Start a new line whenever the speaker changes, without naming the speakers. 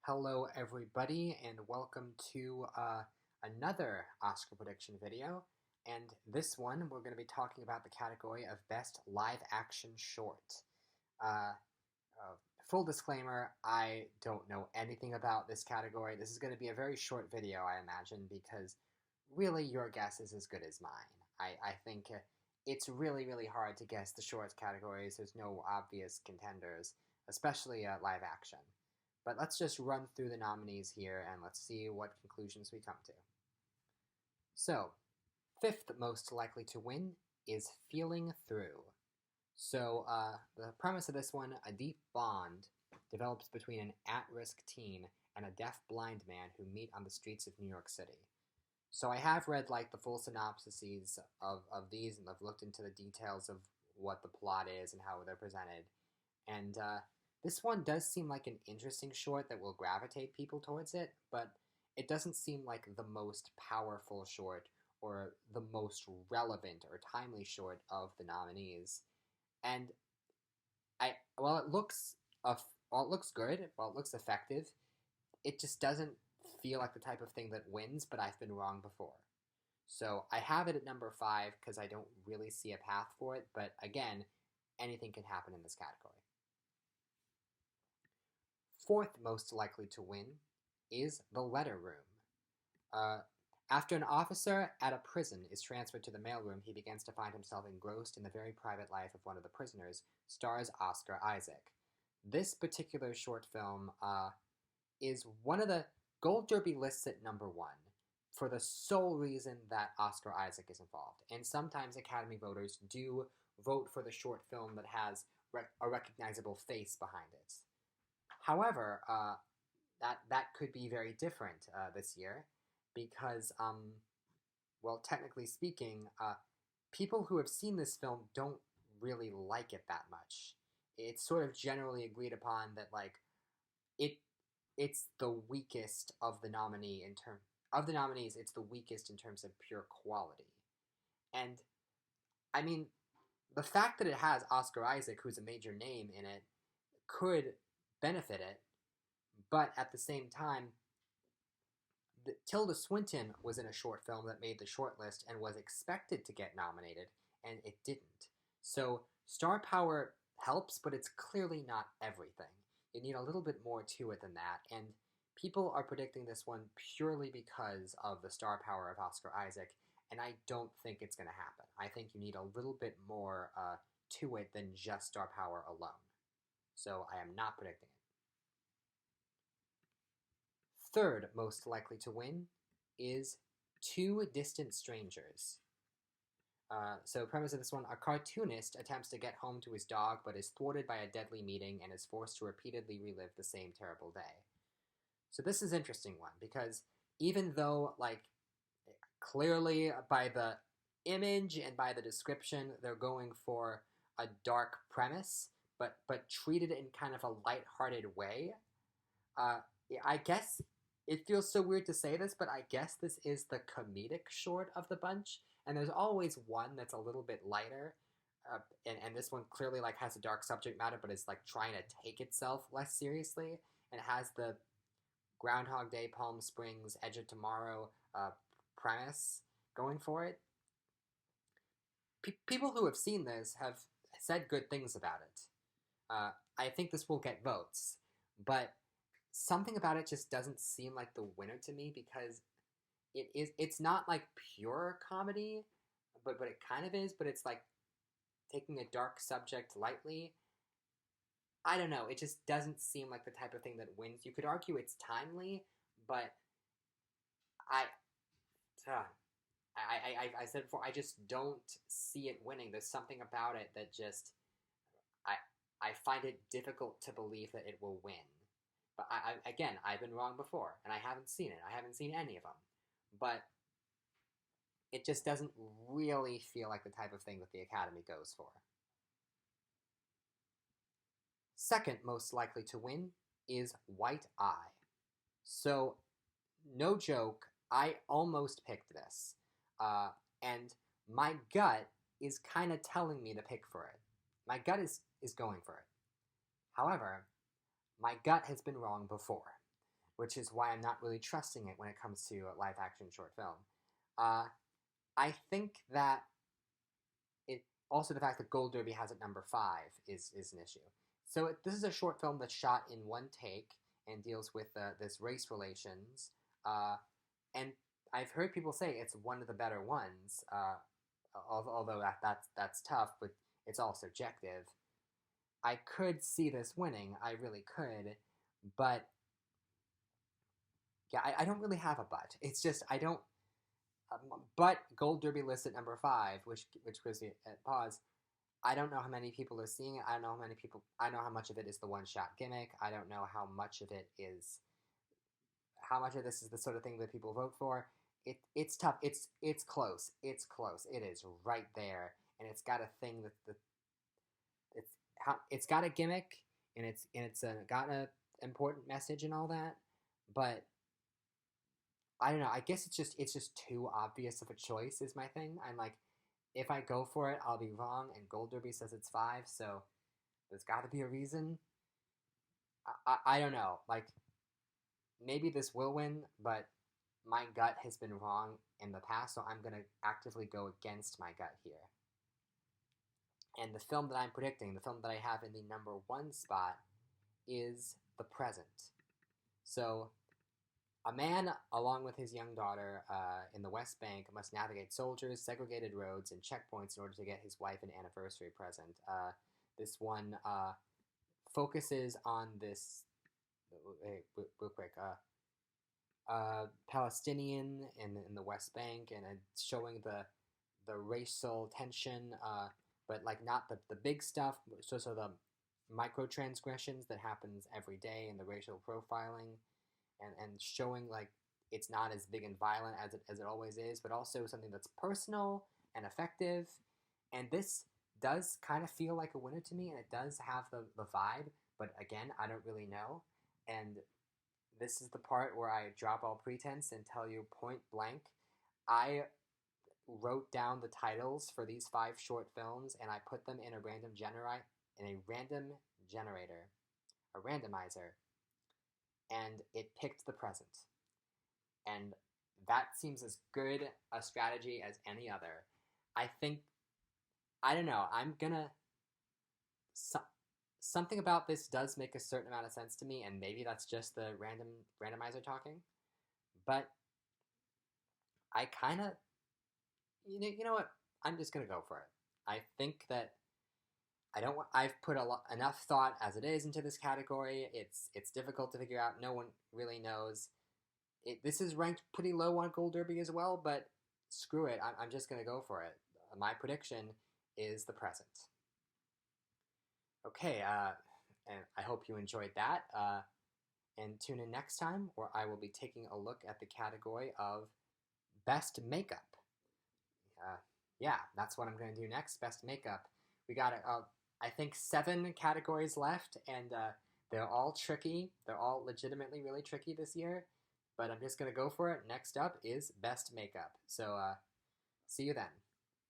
Hello, everybody, and welcome to another Oscar prediction video. And this one, we're going to be talking about the category of Best Live Action Short. Uh, uh, Full disclaimer, I don't know anything about this category. This is going to be a very short video, I imagine, because really your guess is as good as mine. I think it's really hard to guess the shorts categories. There's no obvious contenders, especially live action. But let's just run through the nominees here and let's see what conclusions we come to. So, fifth most likely to win is Feeling Through. So, the premise of this one, a deep bond develops between an at-risk teen and a deaf-blind man who meet on the streets of New York City. So I have read the full synopsises of these, and I've looked into the details of what the plot is and how they're presented. And this one does seem like an interesting short that will gravitate people towards it, but it doesn't seem like the most powerful short or the most relevant or timely short of the nominees. And while it looks good, while it looks effective, it just doesn't feel like the type of thing that wins, but I've been wrong before. So I have it at number 5 because I don't really see a path for it, but again, anything can happen in this category. Fourth most likely to win is The Letter Room. After an officer at a prison is transferred to the mailroom, he begins to find himself engrossed in the very private life of one of the prisoners, stars Oscar Isaac. This particular short film is one of the Gold Derby lists at number 1 for the sole reason that Oscar Isaac is involved. And sometimes Academy voters do vote for the short film that has a recognizable face behind it. However, that could be very different this year because, well, technically speaking, people who have seen this film don't really like it that much. It's sort of generally agreed upon that it's the weakest of the nominees. It's the weakest in terms of pure quality. And I mean, the fact that it has Oscar Isaac, who's a major name in it, could benefit it, but at the same time, Tilda Swinton was in a short film that made the shortlist and was expected to get nominated, and it didn't. So star power helps, but it's clearly not everything. You need a little bit more to it than that, and people are predicting this one purely because of the star power of Oscar Isaac, and I don't think it's going to happen. I think you need a little bit more to it than just star power alone. So I am not predicting it. Third most likely to win is Two Distant Strangers. So premise of this one, a cartoonist attempts to get home to his dog but is thwarted by a deadly meeting and is forced to repeatedly relive the same terrible day. So this is an interesting one because even though, clearly by the image and by the description, they're going for a dark premise, but treated in kind of a lighthearted way, I guess it feels so weird to say this, but I guess this is the comedic short of the bunch. And there's always one that's a little bit lighter, and this one clearly has a dark subject matter, but is trying to take itself less seriously, and has the Groundhog Day, Palm Springs, Edge of Tomorrow premise going for it. People who have seen this have said good things about it. I think this will get votes, but something about it just doesn't seem like the winner to me because it's not pure comedy, but it kind of is, but it's taking a dark subject lightly. I don't know, it just doesn't seem like the type of thing that wins. You could argue it's timely, but I said before, I just don't see it winning. There's something about it that just I find it difficult to believe that it will win. But again, I've been wrong before, and I haven't seen it. I haven't seen any of them. But it just doesn't really feel like the type of thing that the Academy goes for. Second most likely to win is White Eye. So, no joke, I almost picked this. And my gut is kind of telling me to pick for it. My gut is going for it. However, my gut has been wrong before. which is why I'm not really trusting it when it comes to a live action short film. Uh, I think that it also the fact that Gold Derby has it number 5 is an issue. So this is a short film that's shot in one take and deals with this race relations. And I've heard people say it's one of the better ones. Although that's tough, but it's all subjective. I could see this winning. I really could, but yeah, I don't really have a but. It's just I don't. But Gold Derby lists at number 5, which gives me a pause. I don't know how many people are seeing it. I don't know how many people. I know how much of it is the one shot gimmick. I don't know how much of it is. How much of this is the sort of thing that people vote for. It's tough. It's close. It's close. It is right there, and it's got a thing that it's got a gimmick, and it's got a important message and all that, but I don't know. I guess it's just too obvious of a choice is my thing. I'm like, if I go for it, I'll be wrong, and Gold Derby says it's 5, so there's got to be a reason. I don't know. Like, maybe this will win, but my gut has been wrong in the past, so I'm gonna actively go against my gut here. And the film that I'm predicting, the film that I have in the number 1 spot, is The Present. So, a man, along with his young daughter in the West Bank, must navigate soldiers, segregated roads, and checkpoints in order to get his wife an anniversary present. This one focuses on this, real quick, Palestinian in the West Bank, and it's showing the racial tension, but like not the big stuff, so the microtransgressions that happens every day, and the racial profiling, and showing like it's not as big and violent as it always is, but also something that's personal and effective. And this does kind of feel like a winner to me, and it does have the vibe, but again, I don't really know. And this is the part where I drop all pretense and tell you point blank, I wrote down the titles for these 5 short films, and I put them in a random generator, a randomizer, and it picked The Present. And that seems as good a strategy as any other. I think, I don't know, I'm gonna, something about this does make a certain amount of sense to me, and maybe that's just the randomizer talking, but I kind of, you know what, I'm just gonna go for it. I think that I've put enough thought as it is into this category. It's difficult to figure out. No one really knows. This is ranked pretty low on Gold Derby as well, but screw it. I'm just gonna go for it. My prediction is The Present. Okay, and I hope you enjoyed that. And tune in next time, where I will be taking a look at the category of Best Makeup. Yeah, that's what I'm going to do next, Best Makeup. We got, I think, 7 categories left, and they're all tricky. They're all legitimately really tricky this year, but I'm just going to go for it. Next up is Best Makeup. So, see you then.